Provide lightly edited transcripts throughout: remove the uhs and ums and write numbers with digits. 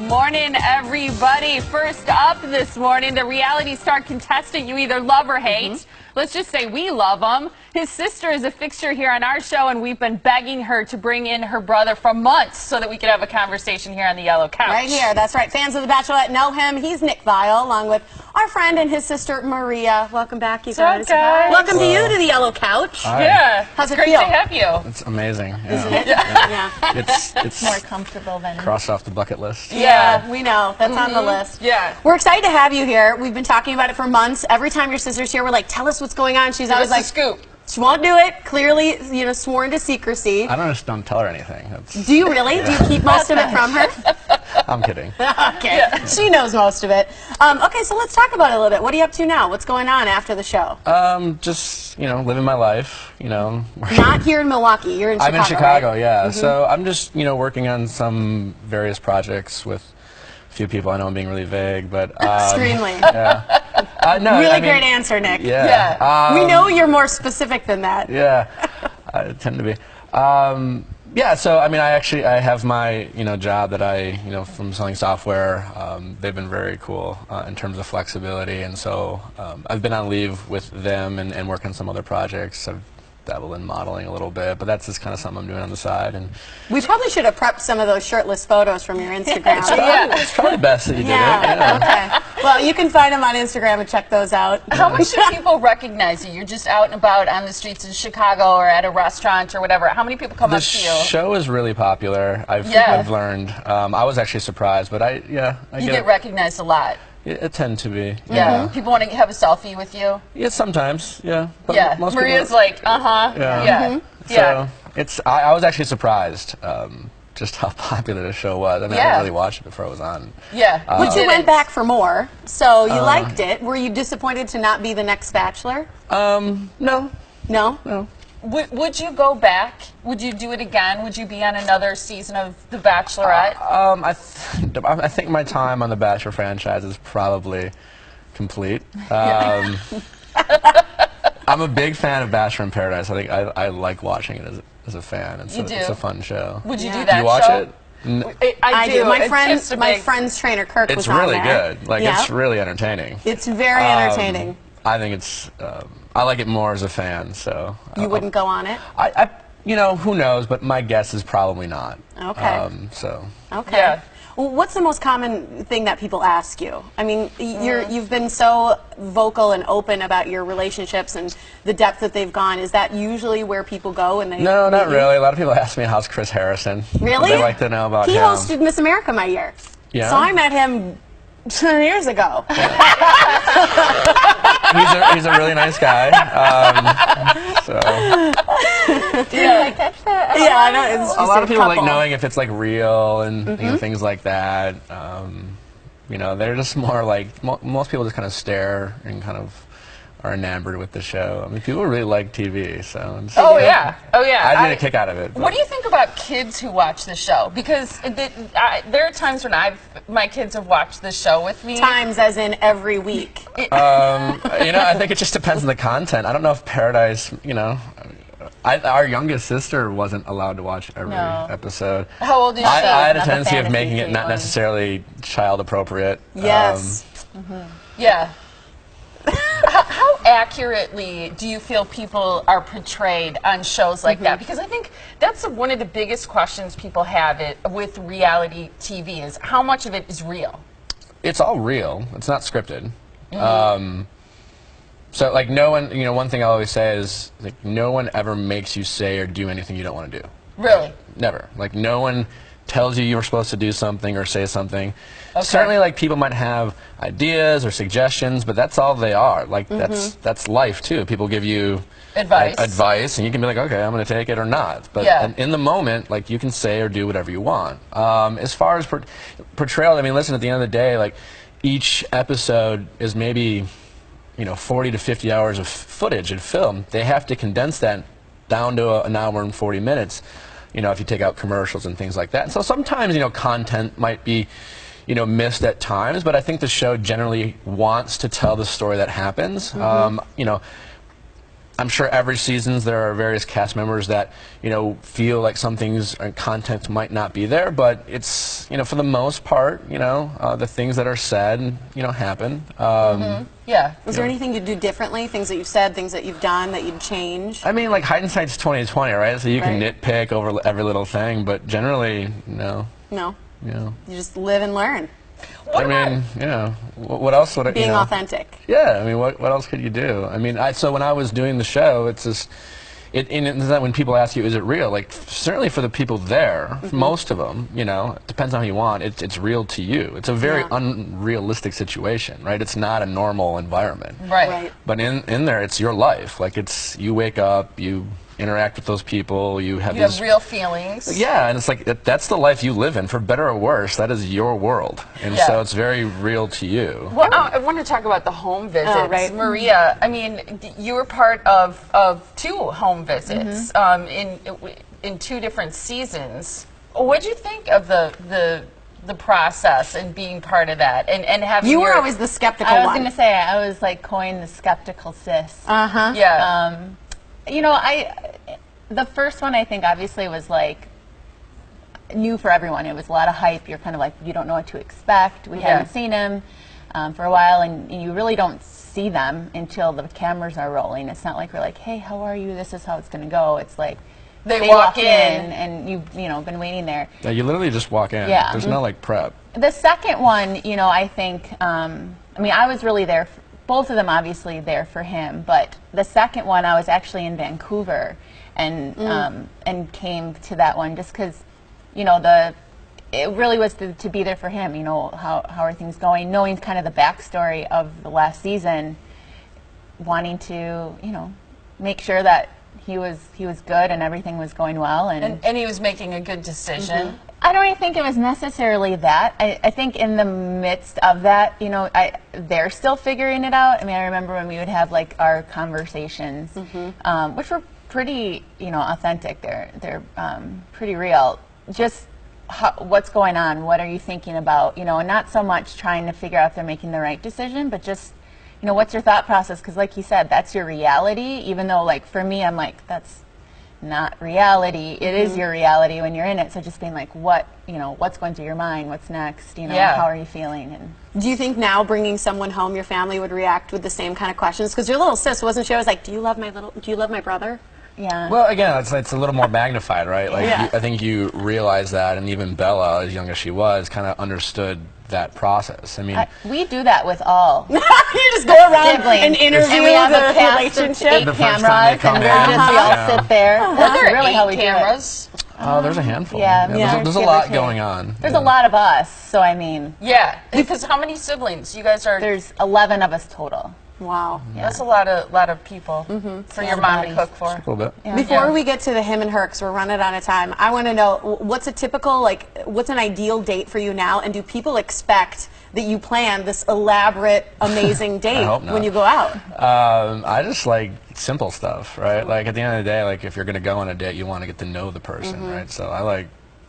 Morning, everybody. First up this morning, the reality star contestant you either love or hate. Let's just say we love him. His sister is a fixture here on our show, and we've been begging her to bring in her brother for months so that we could have a conversation here on the Yellow Couch. Right here, that's right. Fans of The Bachelorette know him. He's Nick Viall, along with our friend and his sister Maria. Welcome back, you guys. guys? Welcome to you to the Yellow Couch. Hi. Yeah. How's it Great feel? to have you. It's amazing. Isn't it? Yeah. Yeah. It's More comfortable than... crossed off the bucket list. Yeah, we know. That's on the list. Yeah. We're excited to have you here. We've been talking about it for months. Every time your sister's here, we're like, tell us what's going on. She's always What's the like, scoop? she won't do it. Clearly, you know, sworn to secrecy. I don't tell her anything. Do you really? Do you keep most of it from her? I'm kidding. Okay. She knows most of it. Okay, so let's talk about it a little bit. What are you up to now? What's going on after the show? Just, living my life, Not here in Milwaukee. You're in Chicago. I'm in Chicago, right? yeah. So I'm just, working on some various projects with a few people. I know I'm being really vague, but... Extremely. Yeah. No, Really I mean, great answer, Nick. Yeah. We know you're more specific than that. Yeah, I tend to be. Yeah, so I mean, I have my job that I from selling software. They've been very cool in terms of flexibility, and so I've been on leave with them and working on some other projects. I've dabbled in modeling a little bit, but that's just kind of something I'm doing on the side. And We probably should have prepped some of those shirtless photos from your Instagram. it's probably best that you did it. Yeah. Okay. Well, you can find them on Instagram and check those out. How much do people recognize you? You're just out and about on the streets in Chicago or at a restaurant or whatever. How many people come The up to you? show is really popular. I've learned. I was actually surprised, but I get recognized a lot. It tend to be. Yeah. People want to have a selfie with you. Yeah, sometimes. Yeah. But Yeah. most Maria's people, like, Yeah. Yeah. Yeah. So it's. I was actually surprised. Just how popular the show was. I mean, I didn't really watch it before it was on. Yeah. But you went back for more, so you liked it. Were you disappointed to not be the next Bachelor? No. No? No. Would you go back? Would you do it again? Would you be on another season of The Bachelorette? I think my time on the Bachelor franchise is probably complete. I'm a big fan of Bachelor in Paradise. I think I like watching it as a fan. It's a fun show. Would you do Yeah. that Do you watch show? it? I do. It's just a My big- friend's trainer, Kirk, It's was on really there. good. Like Yeah. it's really entertaining. It's very entertaining. I think it's. I like it more as a fan. So You wouldn't go on it? I who knows? But my guess is probably not. Okay. So. Okay. Yeah. Well, what's the most common thing that people ask you? I mean, you've been so vocal and open about your relationships and the depth that they've gone. Is that usually where people go and they No, not meet you? really. A lot of people ask me how's Chris Harrison. Really? They like to know about He him. hosted Miss America my year. Yeah? So I met him 10 years ago. He's a really nice guy. Did I catch that? Yeah, I know. It's A just lot of people like couple. knowing if it's like real and things like that. They're just more like most people just kind of stare and kind of are enamored with the show. I mean, people really like TV, so Oh yeah. I get a kick out of it. What do you think about kids who watch the show? Because there are times when my kids have watched the show with me. Times as in every week. I think it just depends on the content. I don't know if Paradise, our youngest sister wasn't allowed to watch every episode. How old is she? I had a Not the tendency of making it fantasy not one. necessarily child appropriate. Yes. Yeah. How accurately do you feel people are portrayed on shows like that? Because I think that's one of the biggest questions people have with reality TV is how much of it is real? It's all real. It's not scripted. So, like, no one, one thing I always say is, like, no one ever makes you say or do anything you don't want to do. Really? Never. Like, no one tells you you're supposed to do something or say something. Okay. Certainly, like, people might have ideas or suggestions, but that's all they are. Like, that's life, too. People give you Advice. and you can be like, okay, I'm going to take it or not. But in the moment, like, you can say or do whatever you want. As far as portrayal, I mean, listen, at the end of the day, like, each episode is maybe 40 to 50 hours of footage and film. They have to condense that down to an hour and 40 minutes, if you take out commercials and things like that. And so sometimes, content might be, missed at times, but I think the show generally wants to tell the story that happens. I'm sure every season there are various cast members that, you know, feel like some things and content might not be there, but it's, you know, for the most part, you know, the things that are said, you know, happen. Yeah. Was there anything you'd do differently? Things that you've said, things that you've done that you'd change? I mean, like hindsight's 20/20, right? So you can nitpick over every little thing, but generally, no. No. You know. You just live and learn. I mean, you know, what else would it, Being you know, authentic. Yeah, I mean, what else could you do? I mean, so when I was doing the show, it's just, it's that when people ask you, is it real? Like, certainly for the people there, most of them, you know, it depends on how you want, it's real to you. It's a very unrealistic situation, right? It's not a normal environment. Right. But in there, it's your life. Like, it's, you wake up, you interact with those people, you have these real feelings. Yeah, and it's like that's the life you live in, for better or worse. That is your world, and so it's very real to you. Well, I want to talk about the home visits. Oh, right. Maria, I mean, you were part of 2 home visits in 2 different seasons. What did you think of the process and being part of that, and having You were always the skeptical I was one. going to say, I was like coined the skeptical sis. Yeah. You know, the first one I think obviously was like new for everyone. It was a lot of hype. You're kind of like, you don't know what to expect. We hadn't seen him for a while, and you really don't see them until the cameras are rolling. It's not like we're like, hey, how are you? This is how it's going to go. It's like they walk in, and you've been waiting there. Yeah, you literally just walk in. Yeah. There's no like prep. The second one, you know, I think, I mean, I was really there, both of them obviously there for him, but the second one I was actually in Vancouver and came to that one just because, you know, it really was to be there for him, you know, how are things going, knowing kind of the backstory of the last season, wanting to, you know, make sure that he was good and everything was going well. And he was making a good decision. I don't even think it was necessarily that. I think in the midst of that, you know, they're still figuring it out. I mean, I remember when we would have like our conversations, which were pretty, you know, authentic. They're pretty real. Just what's going on? What are you thinking about? You know, and not so much trying to figure out if they're making the right decision, but just, you know, what's your thought process? Because like you said, that's your reality. Even though, like, for me, I'm like, that's not reality. It is your reality when you're in it. So just being like, what's going through your mind? What's next? You know, how are you feeling? And do you think now bringing someone home, your family would react with the same kind of questions? Because your little sis, wasn't she always like, do you love my brother? Yeah. Well, again, it's a little more magnified, right? Like, I think you realize that, and even Bella, as young as she was, kind of understood that process. I mean, we do that with all. You just go around siblings. and interview and we have the a cast relationship. of 8 The first time cameras, they and come we in. all sit there. That's There are really 8 how we cameras. oh, there's a handful. Yeah, there's a give or lot take. going on. There's a lot of us, so I mean, Yeah, because how many siblings? You guys are. there's 11 of us total. Wow. That's a lot of people for your mom to cook for. A little bit. Yeah. Before we get to the him and her, because we're running out of time, I want to know, what's a typical, like, what's an ideal date for you now? And do people expect that you plan this elaborate, amazing date hope not. when you go out? I just like simple stuff, right? Like, at the end of the day, like, if you're going to go on a date, you want to get to know the person, right? So I like,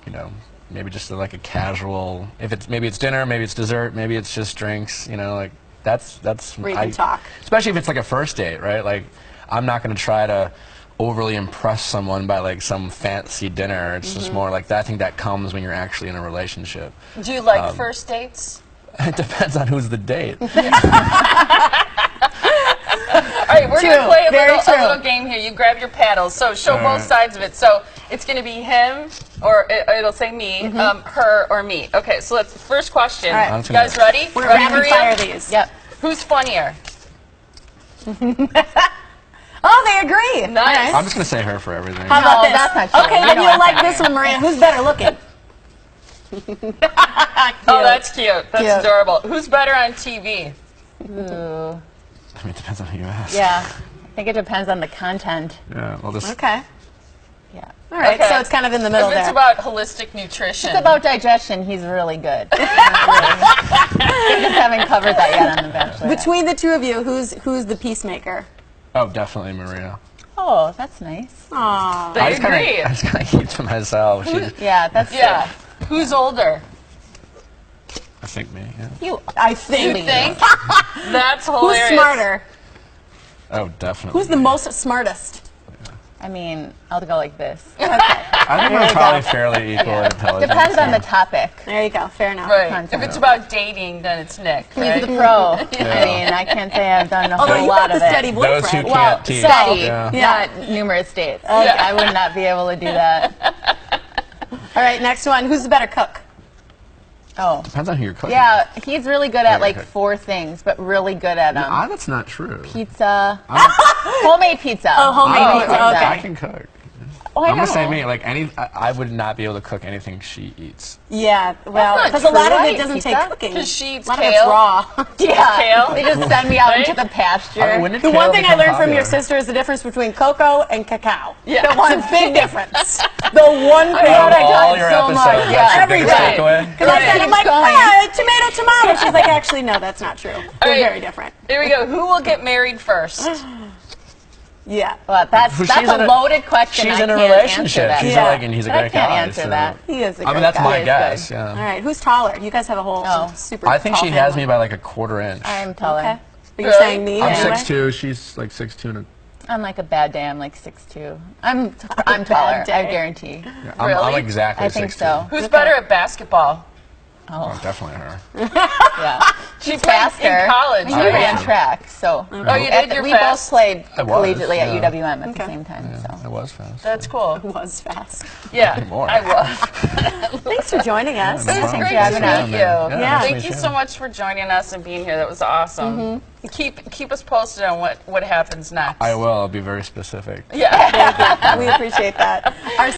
you know, maybe just like a casual, maybe it's dinner, maybe it's dessert, maybe it's just drinks, you know, like, that's Where you can talk. Especially if it's like a first date, right? Like, I'm not going to try to overly impress someone by like some fancy dinner. It's just more like that. I think that comes when you're actually in a relationship. Do you like first dates? It depends on who's the date. All right, we're going to play a little game here. You grab your paddles, so show both sides of it. So it's going to be him, or it'll say me, her, or me. Okay, so let's, first question. All right. You guys ready? We're ready, rapid Maria? fire these. Yep. Who's funnier? Oh, they agree. Nice. I'm just going to say her for everything. How about No, this? that's not true. Okay, You then know you'll what? like this one, Maria. Who's better looking? Oh, that's cute. That's Cute. adorable. Who's better on TV? Ooh. I mean, it depends on who you ask. Yeah. I think it depends on the content. Yeah, well, just Okay. Yeah. All right, Okay. so it's kind of in the middle If it's there. about holistic nutrition. It's about digestion. He's really good. We just haven't covered that yet on The Bachelor. Between the two of you, who's the peacemaker? oh, definitely Maria. Oh, that's nice. Aww. They I just agree. kind of keep to myself. Yeah, that's Yeah. Who's older? I think me. Yeah. You. I think. You think? That's Who's hilarious. smarter? Oh, definitely. Who's the most smartest? I mean, I'll go like this. I think we're probably fairly equal in intelligence. Depends on the topic. There you go. Fair enough. Right. Content. If it's about dating, then it's Nick. He's Right? the pro. I mean, I can't say I've done a Although whole you lot got of the steady it. boyfriend. Those who can't Well, teach. steady, Yeah. not numerous dates. I would not be able to do that. All right, next one. Who's the better cook? Oh. Depends on who you're cooking. Yeah, he's really good at like okay. 4 things, but really good at them. That's not true. Pizza, homemade pizza. Oh, homemade Homemade pizza, okay. I can cook. Oh, I I'm the know. same me. Like I would not be able to cook anything she eats. Yeah, well, not because a lot true. of I it eat doesn't pizza. take cooking. 'Cause she eats a lot of it's kale. raw. Yeah, Kale? they just send me out Right? into the pasture. When did The kale one thing I become learned from your popular? sister is the difference between cocoa and cacao. Yeah. The one big difference. The one big Out of I all got your so episodes, much, that's yeah. your biggest Everything. takeaway? Because I said, I'm like, Going. tomato. She's like, actually, no, that's not true. They're right. very different. Here we go. Who will get married first? Yeah. Well, that's She's a in loaded question. She's I in a can't relationship. answer that. She's Yeah. like, and he's a But I great can't guy. answer so- that. He is a I mean, great that's guy. my He is guess. good. All Yeah. right, who's taller? You guys have a whole Oh. super I think tall she has family. me by like a quarter inch. I'm taller. Okay. Are you Really? saying me? I'm anyway? 6'2". She's like 6'2". On like a bad day, I'm like 6'2". I'm bad taller. I day. guarantee. I'm Really? exactly I think 6'2". so. Who's better at basketball? Oh, definitely her. Yeah. She played Faster. in college. You I ran am. track, so. Oh, you did? You're we fast? both played I was, collegiately at yeah. UWM at the Okay. same time. It So. was fast. That's cool. It was fast. Yeah, More. I was. Thanks for joining us. no It was problem. great Thanks to for having meet us. you. Yeah. Thank you so much for joining us and being here. That was awesome. Keep us posted on what happens next. I will. I'll be very specific. Yeah. We appreciate that. Our